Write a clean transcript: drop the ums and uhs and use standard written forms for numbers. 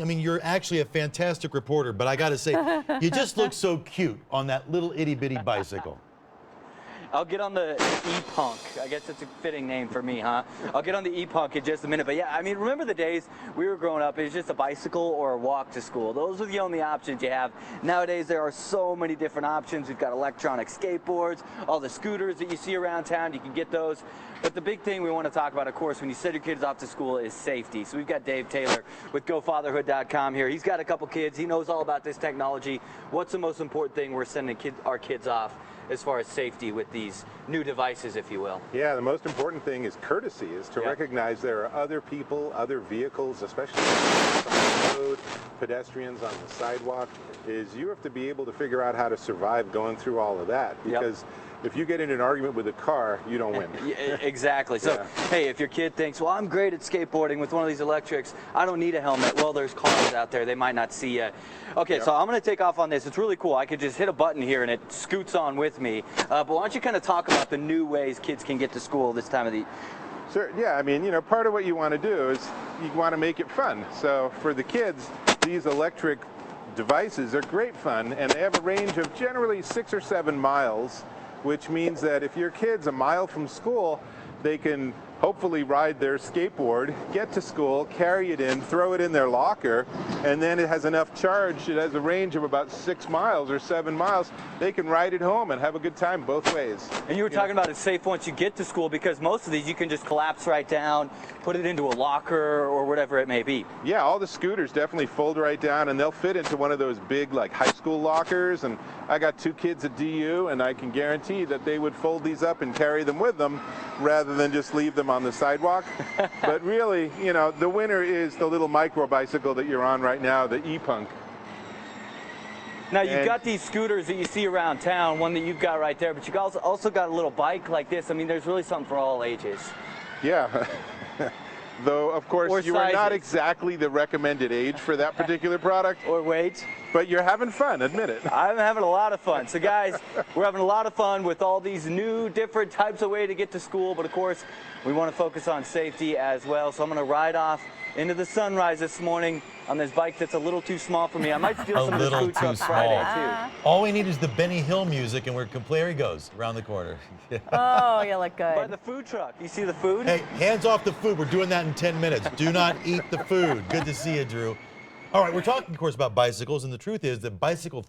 I mean, you're actually a fantastic reporter, but I got to say, you just look so cute on that little itty-bitty bicycle. I'll get on the e-punk. I guess it's a fitting name for me, huh? I'll get on the e-punk in just a minute. But yeah, I mean, remember the days we were growing up, it was just a bicycle or a walk to school. Those were the only options you have. Nowadays, there are so many different options. We've got electronic skateboards, all the scooters that you see around town, you can get those. But the big thing we want to talk about, of course, when you send your kids off to school is safety. So we've got Dave Taylor with GoFatherhood.com here. He's got a couple kids. He knows all about this technology. What's the most important thing we're sending our kids off as far as safety with these new devices, if you will? Yeah, the most important thing is courtesy, is to recognize there are other people, other vehicles, especially on the road, pedestrians on the sidewalk, is you have to be able to figure out how to survive going through all of that. Because if you get in an argument with a car, you don't win. Exactly. So, hey, if your kid thinks, well, I'm great at skateboarding with one of these electrics, I don't need a helmet. Well, there's cars out there. They might not see you. Okay, so I'm going to take off on this. It's really cool. I could just hit a button here and it scoots on with me. But why don't you kind of talk about the new ways kids can get to school this time of the... Sure, yeah, I mean, you know, part of what you want to do is you want to make it fun. So for the kids, these electric devices are great fun, and they have a range of generally 6 or 7 miles, which means that if your kid's a mile from school, they can hopefully ride their skateboard, get to school, carry it in, throw it in their locker, and then it has enough charge, it has a range of about 6 miles or 7 miles, they can ride it home and have a good time both ways. And you were talking about it's safe once you get to school, because most of these you can just collapse right down, put it into a locker or whatever it may be. Yeah, all the scooters definitely fold right down, and they'll fit into one of those big like high school lockers, and I got 2 kids at DU, and I can guarantee that they would fold these up and carry them with them rather than just leave them on the sidewalk. But really, you know, the winner is the little micro bicycle that you're on right now, the e-punk. Now, you've got these scooters that you see around town, one that you've got right there, but you also got a little bike like this. I mean, there's really something for all ages. Yeah. Though, of course, you are not exactly the recommended age for that particular product. Or weight. But you're having fun, admit it. I'm having a lot of fun. So, guys, we're having a lot of fun with all these new different types of way to get to school. But, of course, we want to focus on safety as well. So I'm going to ride off into the sunrise this morning on this bike that's a little too small for me. I might steal some of the food truck Friday, too. All we need is the Benny Hill music, and there he goes, around the corner. Oh, you look good. By the food truck. You see the food? Hey, hands off the food. We're doing that in 10 minutes. Do not eat the food. Good to see you, Drew. All right, we're talking, of course, about bicycles, and the truth is that bicycle